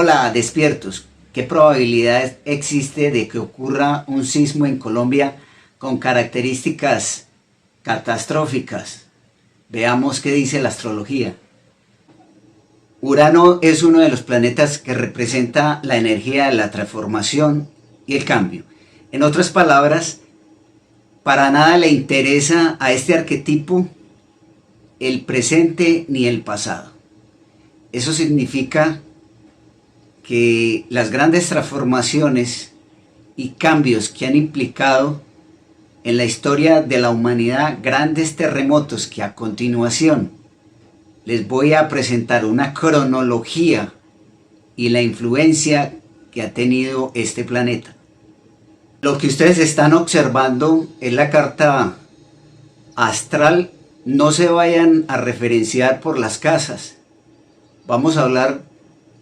Hola, despiertos. ¿Qué probabilidad existe de que ocurra un sismo en Colombia con características catastróficas? Veamos qué dice la astrología. Urano es uno de los planetas que representa la energía de la transformación y el cambio. En otras palabras, para nada le interesa a este arquetipo el presente ni el pasado. Eso significa que las grandes transformaciones y cambios que han implicado en la historia de la humanidad, grandes terremotos que a continuación les voy a presentar una cronología y la influencia que ha tenido este planeta. Lo que ustedes están observando es la carta astral. No se vayan a referenciar por las casas. Vamos a hablar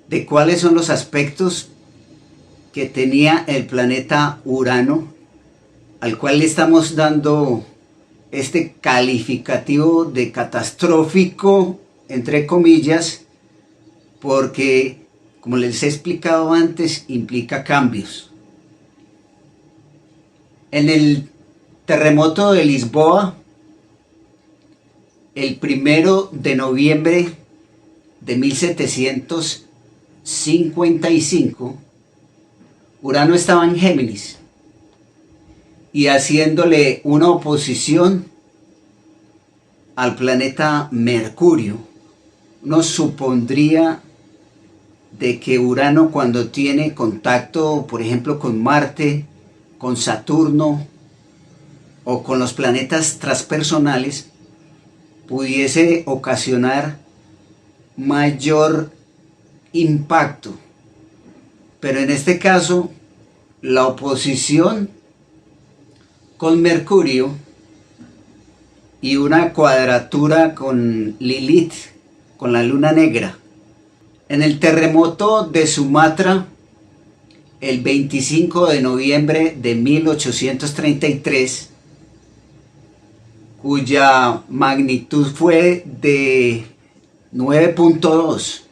de cuáles son los aspectos que tenía el planeta Urano, al cual le estamos dando este calificativo de catastrófico, entre comillas, porque, como les he explicado antes, implica cambios. En el terremoto de Lisboa, el 1 de noviembre de 1755, Urano estaba en Géminis y haciéndole una oposición al planeta Mercurio. Nos supondría de que Urano, cuando tiene contacto, por ejemplo, con Marte, con Saturno o con los planetas transpersonales, pudiese ocasionar mayor impacto. Pero en este caso, la oposición con Mercurio y una cuadratura con Lilith, con la luna negra. En el terremoto de Sumatra, el 25 de noviembre de 1833, cuya magnitud fue de 9.2,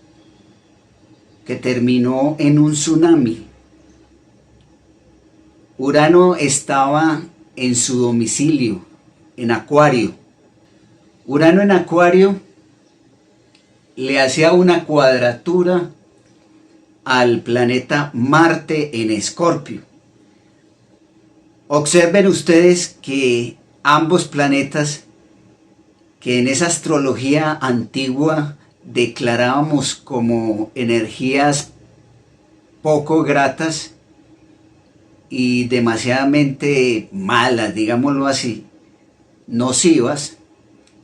que terminó en un tsunami. Urano estaba en su domicilio, en Acuario. Urano en Acuario le hacía una cuadratura al planeta Marte en Escorpio. Observen ustedes que ambos planetas, que en esa astrología antigua declarábamos como energías poco gratas y demasiadamente malas, digámoslo así, nocivas,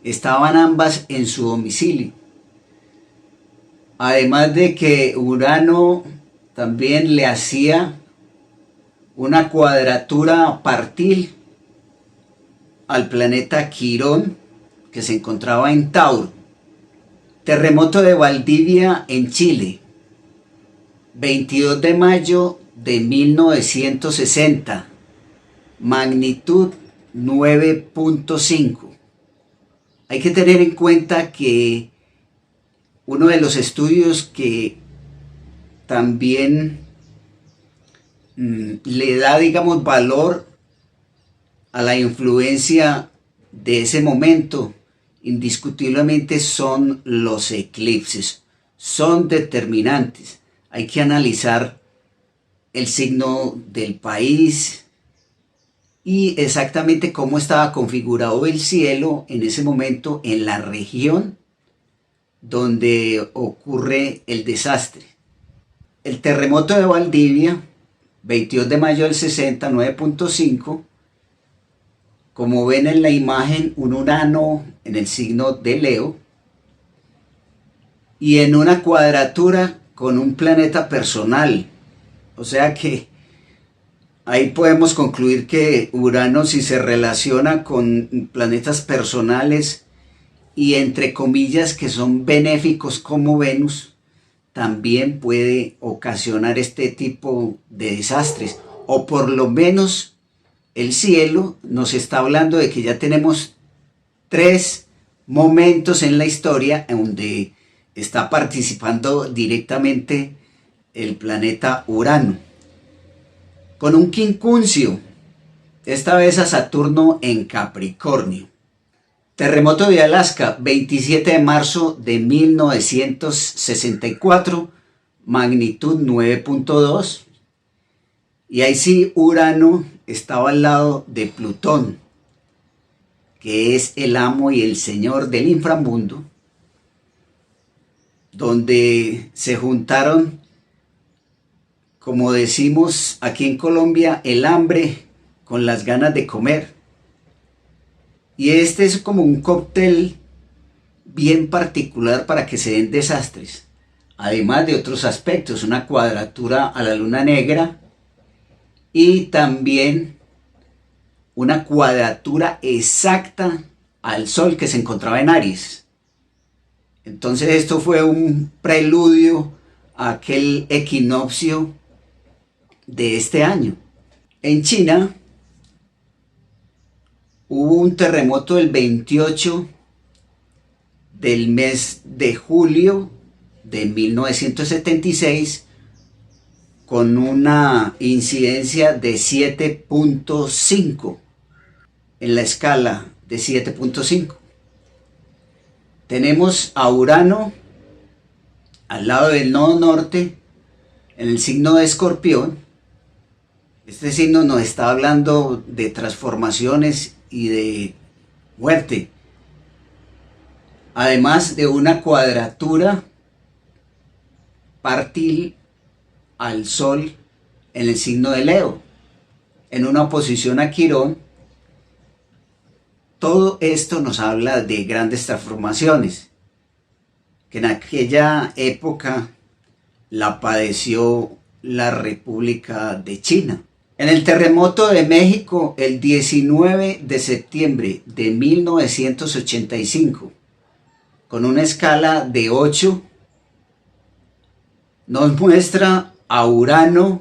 estaban ambas en su domicilio. Además de que Urano también le hacía una cuadratura partil al planeta Quirón, que se encontraba en Tauro. Terremoto de Valdivia en Chile, 22 de mayo de 1960, magnitud 9.5. Hay que tener en cuenta que uno de los estudios que también le da, digamos, valor a la influencia de ese momento, indiscutiblemente son los eclipses. Son determinantes. Hay que analizar el signo del país y exactamente cómo estaba configurado el cielo en ese momento en la región donde ocurre el desastre. El terremoto de Valdivia, 22 de mayo del 60, 9.5, como ven en la imagen, un Urano en el signo de Leo y en una cuadratura con un planeta personal. O sea que ahí podemos concluir que Urano, si se relaciona con planetas personales y entre comillas que son benéficos como Venus, también puede ocasionar este tipo de desastres, o por lo menos el cielo nos está hablando de que ya tenemos 3 momentos en la historia en donde está participando directamente el planeta Urano, con un quincuncio, esta vez a Saturno en Capricornio. Terremoto de Alaska, 27 de marzo de 1964, magnitud 9.2. Y ahí sí, Urano estaba al lado de Plutón, que es el amo y el señor del inframundo, donde se juntaron, como decimos aquí en Colombia, el hambre con las ganas de comer. Y este es como un cóctel bien particular para que se den desastres. Además de otros aspectos, una cuadratura a la luna negra y también una cuadratura exacta al Sol que se encontraba en Aries. Entonces esto fue un preludio a aquel equinoccio de este año. En China hubo un terremoto el 28 del mes de julio de 1976 con una incidencia de 7.5 en la escala de 7.5. Tenemos a Urano al lado del nodo norte en el signo de Escorpión. Este signo nos está hablando de transformaciones y de muerte, además de una cuadratura partil al Sol en el signo de Leo, en una oposición a Quirón. Todo esto nos habla de grandes transformaciones, que en aquella época la padeció la República de China. En el terremoto de México, el 19 de septiembre de 1985, con una escala de 8, nos muestra a Urano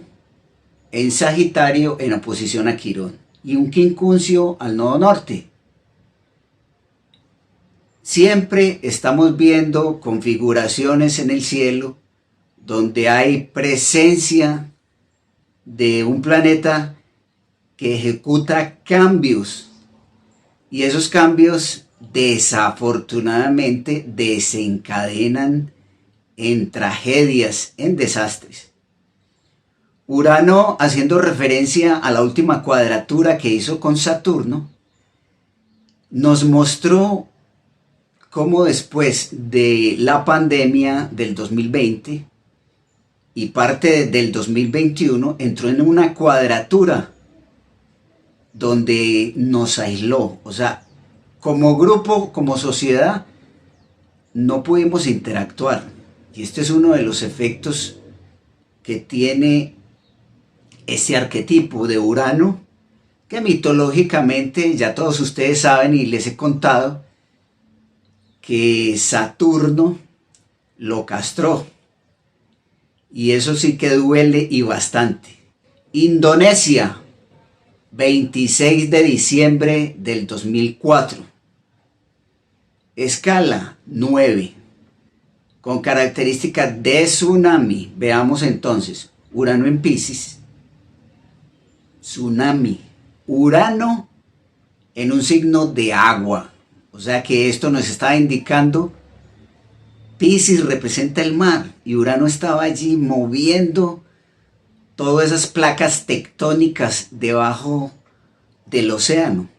en Sagitario en oposición a Quirón y un quincuncio al nodo norte. Siempre estamos viendo configuraciones en el cielo donde hay presencia de un planeta que ejecuta cambios, y esos cambios desafortunadamente desencadenan en tragedias, en desastres. Urano, haciendo referencia a la última cuadratura que hizo con Saturno, nos mostró cómo después de la pandemia del 2020 y parte del 2021 entró en una cuadratura donde nos aisló. O sea, como grupo, como sociedad, no pudimos interactuar. Y este es uno de los efectos que tiene ese arquetipo de Urano, que mitológicamente ya todos ustedes saben y les he contado que Saturno lo castró. Y eso sí que duele y bastante. Indonesia, 26 de diciembre del 2004. Escala 9. Con características de tsunami. Veamos entonces. Urano en Piscis. Tsunami. Urano en un signo de agua. O sea que esto nos está indicando, Piscis representa el mar y Urano estaba allí moviendo todas esas placas tectónicas debajo del océano,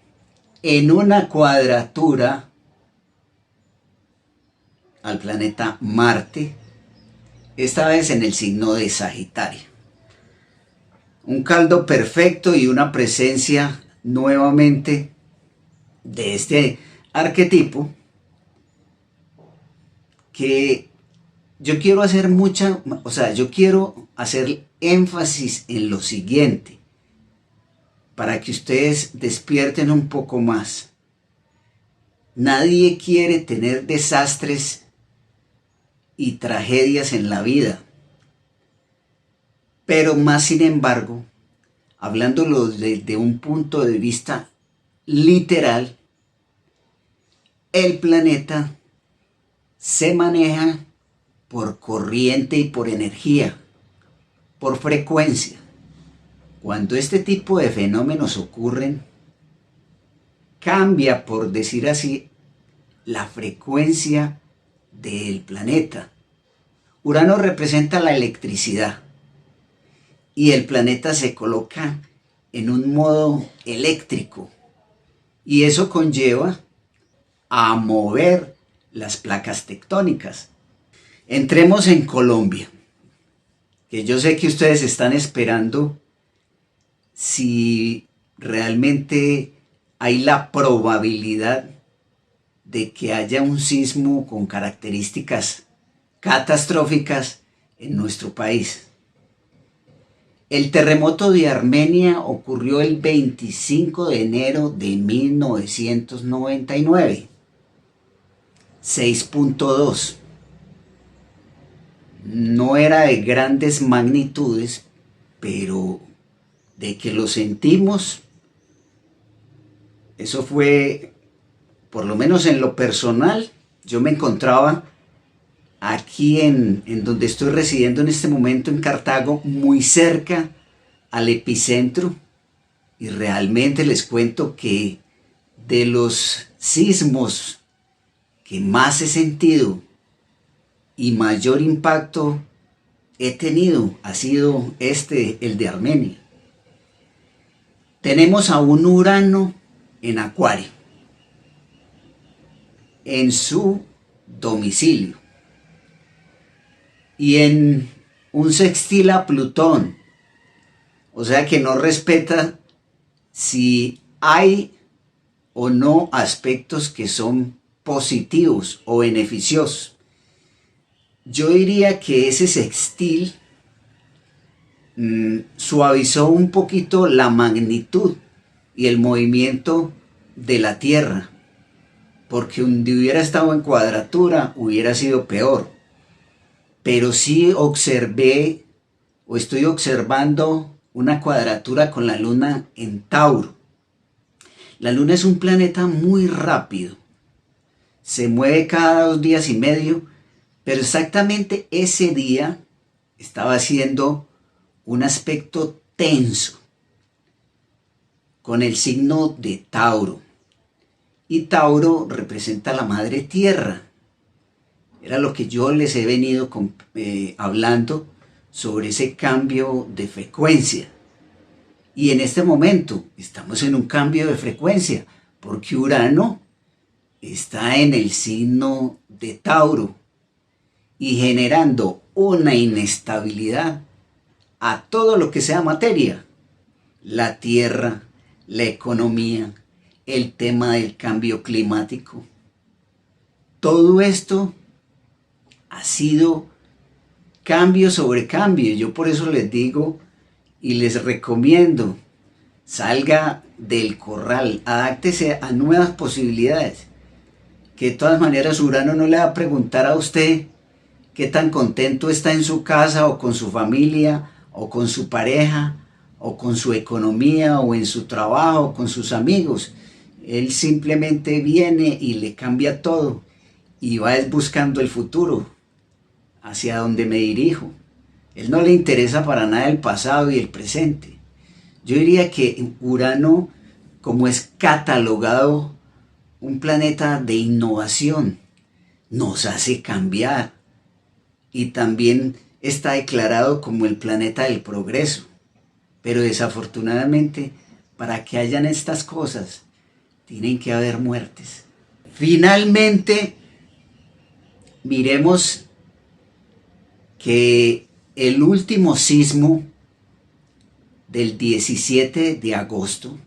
en una cuadratura al planeta Marte, esta vez en el signo de Sagitario. Un caldo perfecto y una presencia nuevamente de este arquetipo que yo quiero hacer yo quiero hacer énfasis en lo siguiente, para que ustedes despierten un poco más. Nadie quiere tener desastres y tragedias en la vida, pero más sin embargo, hablándolo desde un punto de vista literal, el planeta se maneja por corriente y por energía. por frecuencia. Cuando este tipo de fenómenos ocurren, cambia, por decir así, la frecuencia del planeta. Urano representa la electricidad y el planeta se coloca en un modo eléctrico y eso conlleva a mover las placas tectónicas. Entremos en Colombia, que yo sé que ustedes están esperando si realmente hay la probabilidad de que haya un sismo con características catastróficas en nuestro país. El terremoto de Armenia ocurrió el 25 de enero de 1999, 6.2. No era de grandes magnitudes, pero de que lo sentimos, eso fue, por lo menos en lo personal, yo me encontraba aquí en donde estoy residiendo en este momento, en Cartago, muy cerca al epicentro, y realmente les cuento que de los sismos que más he sentido y mayor impacto he tenido ha sido el de Armenia. Tenemos a un Urano en Acuario, en su domicilio, y en un sextil a Plutón, o sea que no respeta si hay o no aspectos que son positivos o beneficiosos. Yo diría que ese sextil suavizó un poquito la magnitud y el movimiento de la Tierra, porque donde hubiera estado en cuadratura hubiera sido peor. Pero sí observé o estoy observando una cuadratura con la Luna en Tauro. La Luna es un planeta muy rápido, se mueve cada 2 días y medio, pero exactamente ese día estaba haciendo un aspecto tenso con el signo de Tauro. Y Tauro representa la madre tierra. Era lo que yo les he venido hablando sobre ese cambio de frecuencia. Y en este momento estamos en un cambio de frecuencia, porque Urano está en el signo de Tauro y generando una inestabilidad a todo lo que sea materia. La tierra, la economía, el tema del cambio climático. Todo esto ha sido cambio sobre cambio. Yo por eso les digo y les recomiendo, salga del corral, adáctese a nuevas posibilidades. Que de todas maneras Urano no le va a preguntar a usted qué tan contento está en su casa o con su familia o con su pareja o con su economía o en su trabajo o con sus amigos. Él simplemente viene y le cambia todo y va buscando el futuro, hacia donde me dirijo. Él no le interesa para nada el pasado y el presente. Yo diría que Urano, como es catalogado un planeta de innovación, nos hace cambiar y también está declarado como el planeta del progreso. Pero desafortunadamente, para que hayan estas cosas, tienen que haber muertes. Finalmente, miremos que el último sismo del 17 de agosto,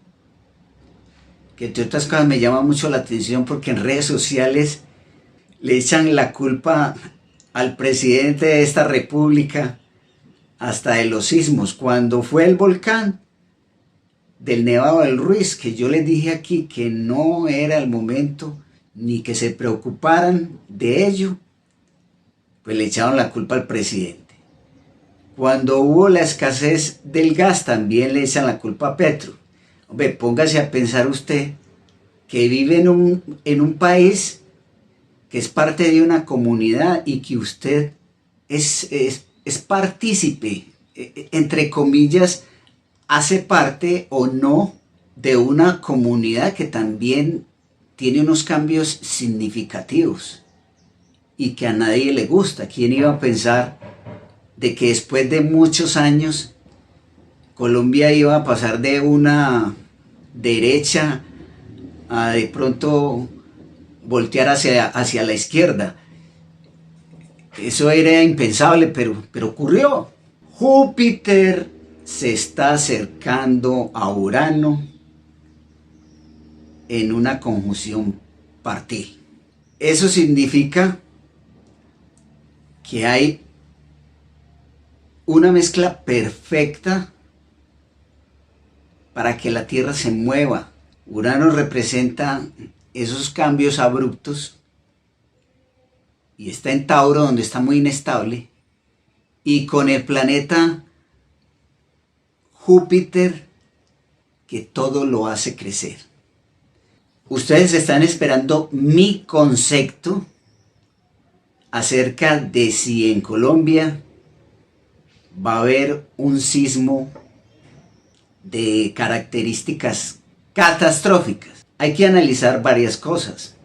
que entre otras cosas me llama mucho la atención porque en redes sociales le echan la culpa al presidente de esta república hasta de los sismos, cuando fue el volcán del Nevado del Ruiz, que yo les dije aquí que no era el momento ni que se preocuparan de ello, pues le echaron la culpa al presidente. Cuando hubo la escasez del gas también le echan la culpa a Petro. Hombre, póngase a pensar usted que vive en un país que es parte de una comunidad y que usted es partícipe entre comillas, hace parte o no de una comunidad que también tiene unos cambios significativos y que a nadie le gusta. ¿Quién iba a pensar de que después de muchos años Colombia iba a pasar de una derecha a de pronto voltear hacia la izquierda? Eso era impensable, pero ocurrió. Júpiter se está acercando a Urano en una conjunción partil. Eso significa que hay una mezcla perfecta para que la Tierra se mueva. Urano representa esos cambios abruptos y está en Tauro, donde está muy inestable, y con el planeta Júpiter, que todo lo hace crecer. Ustedes están esperando mi concepto acerca de si en Colombia va a haber un sismo de características catastróficas. Hay que analizar varias cosas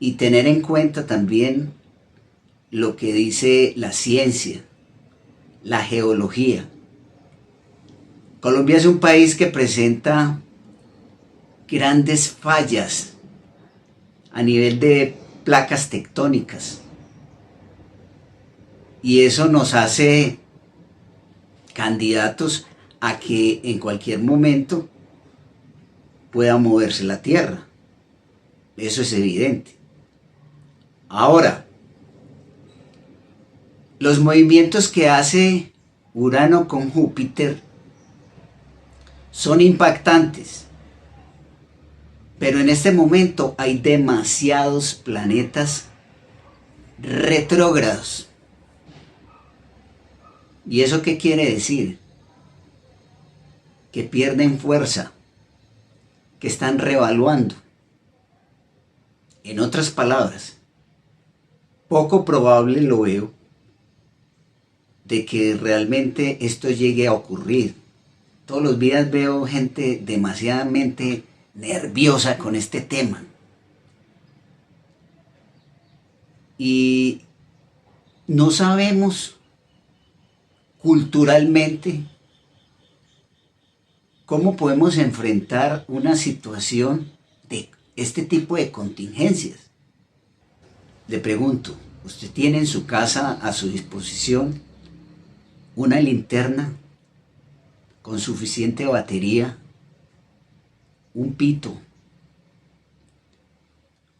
y tener en cuenta también lo que dice la ciencia, la geología. Colombia es un país que presenta grandes fallas a nivel de placas tectónicas y eso nos hace candidatos a que en cualquier momento pueda moverse la Tierra. Eso es evidente. Ahora, los movimientos que hace Urano con Júpiter son impactantes, pero en este momento hay demasiados planetas retrógrados. ¿Y eso qué quiere decir? Que pierden fuerza, que están revaluando. En otras palabras, poco probable lo veo de que realmente esto llegue a ocurrir. Todos los días veo gente demasiadamente nerviosa con este tema. Y no sabemos culturalmente cómo podemos enfrentar una situación de este tipo de contingencias. Le pregunto, ¿usted tiene en su casa a su disposición una linterna con suficiente batería, un pito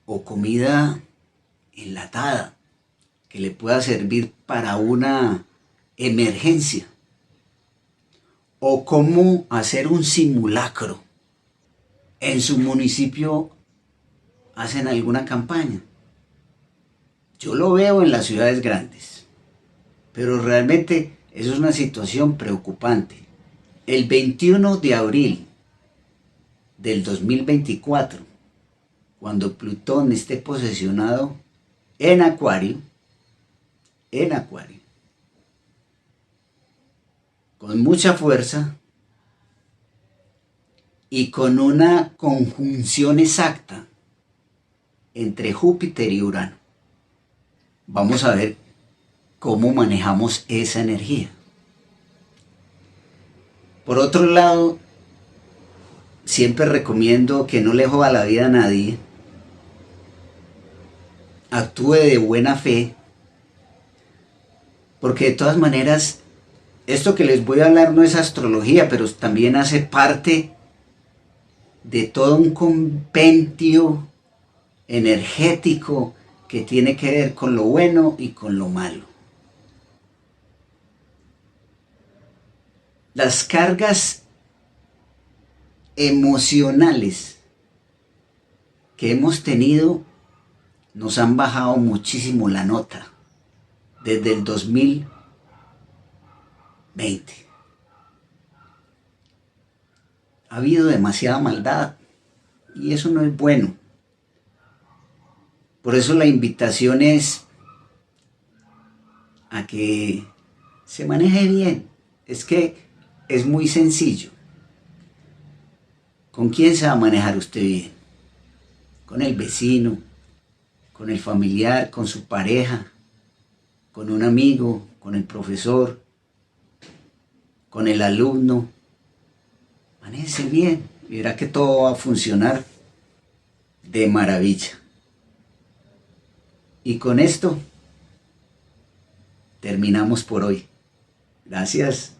o comida enlatada que le pueda servir para una emergencia? ¿O cómo hacer un simulacro? ¿En su municipio hacen alguna campaña? Yo lo veo en las ciudades grandes, pero realmente eso es una situación preocupante. El 21 de abril del 2024, cuando Plutón esté posesionado en Acuario, con mucha fuerza y con una conjunción exacta entre Júpiter y Urano, vamos a ver cómo manejamos esa energía. Por otro lado, siempre recomiendo que no le joda la vida a nadie, actúe de buena fe, porque de todas maneras, esto que les voy a hablar no es astrología, pero también hace parte de todo un compendio energético que tiene que ver con lo bueno y con lo malo. Las cargas emocionales que hemos tenido nos han bajado muchísimo la nota desde el 2020. Ha habido demasiada maldad y eso no es bueno. Por eso la invitación es a que se maneje bien. Es que es muy sencillo. ¿Con quién se va a manejar usted bien? Con el vecino, con el familiar, con su pareja, con un amigo, con el profesor, con el alumno. Manéjese bien y verá que todo va a funcionar de maravilla. Y con esto terminamos por hoy. Gracias.